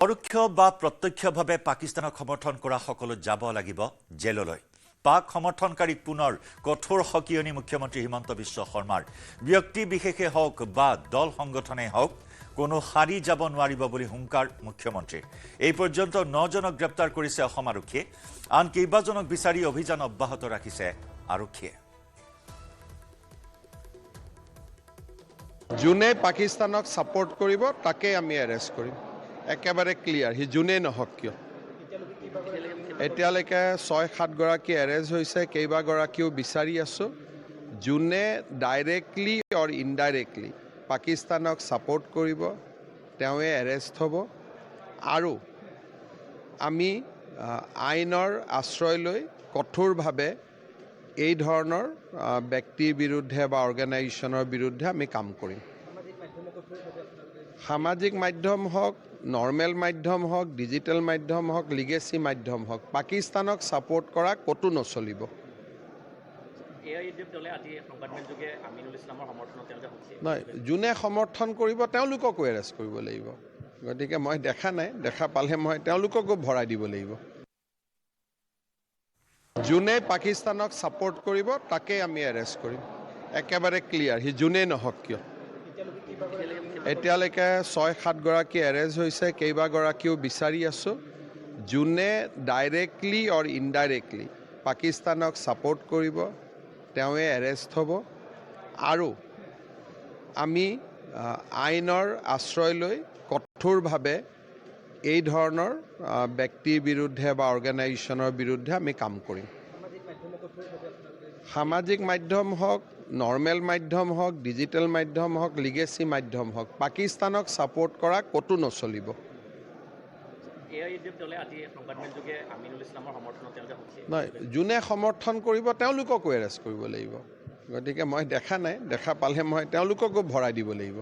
পৰোক্ষ বা প্ৰত্যক্ষভাৱে পাকিস্তানক সমৰ্থন কৰা সকলো যাব লাগিব জেললৈ। পাক সমৰ্থনকাৰীক পুনৰ কঠোৰ সকিয়নি মুখ্যমন্ত্ৰী হিমন্ত বিশ্ব শৰ্মাৰ। ব্যক্তি বিশেষে হওক বা দল সংগঠনে হওক কোনো হাৰি যাব নোৱাৰিব বুলি হুংকাৰ মুখ্যমন্ত্ৰীৰ। এই পৰ্যন্ত 9 জনক গ্ৰেপ্তাৰ কৰিছে অসম আৰক্ষীয়ে। আন কেইবাজনক বিচাৰি অভিযান অব্যাহত ৰাখিছে আৰক্ষীয়ে। যোনে পাকিস্তানক সাপোৰ্ট কৰিব তাকে আমি এৰেষ্ট কৰিম। একেবাৰে ক্লিয়াৰ, সি যোনেই নহওক কিয়। এতিয়ালৈকে 6-7 গৰাকী এৰেষ্ট হৈছে, কেইবাগৰাকীও বিচাৰি আছোঁ। যোনে ডাইৰেক্টলি অৰ ইনডাইৰেক্টলি পাকিস্তানক সাপোৰ্ট কৰিব তেওঁৱে এৰেষ্ট হ'ব। আৰু আমি আইনৰ আশ্ৰয় লৈ কঠোৰভাৱে এই ধৰণৰ ব্যক্তিৰ বিৰুদ্ধে বা অৰ্গেনাইজেশ্যনৰ বিৰুদ্ধে আমি কাম কৰিম। সামাজিক মাধ্যম হওক, নৰ্মেল মাধ্যম হওক, ডিজিটেল মাধ্যম হওক, লিগেসি মাধ্যম হওক, পাকিস্তানক সাপোৰ্ট কৰা কতো নচলিব। নহয়, যোনে সমৰ্থন কৰিব তেওঁলোককো এৰেষ্ট কৰিব লাগিব। গতিকে মই দেখা নাই, দেখা পালে মই তেওঁলোককো ভৰাই দিব লাগিব। যোনে পাকিস্তানক সাপোৰ্ট কৰিব তাকে আমি এৰেষ্ট কৰিম। একেবাৰে ক্লিয়াৰ, সি যোনেই নহওক কিয়। এতিয়ালৈকে 6-7 গৰাকী এৰেষ্ট হৈছে, কেইবাগৰাকীও বিচাৰি আছোঁ। যোনে ডাইৰেক্টলি অৰ ইনডাইৰেক্টলি পাকিস্তানক সাপোৰ্ট কৰিব তেওঁৱে এৰেষ্ট হ'ব। আৰু আমি আইনৰ আশ্ৰয় লৈ কঠোৰভাৱে এই ধৰণৰ ব্যক্তিৰ বিৰুদ্ধে বা অৰ্গেনাইজেশ্যনৰ বিৰুদ্ধে আমি কাম কৰিম। সামাজিক মাধ্যম হওক, নৰ্মেল মাধ্যম হওক, ডিজিটেল মাধ্যম হওক, লিগেসি মাধ্যম হওক, পাকিস্তানক সাপোৰ্ট কৰা কতো নচলিব। নহয়, যোনে সমৰ্থন কৰিব তেওঁলোককো এৰেষ্ট কৰিব লাগিব। গতিকে মই দেখা নাই, দেখা পালে মই তেওঁলোককো ভৰাই দিব লাগিব।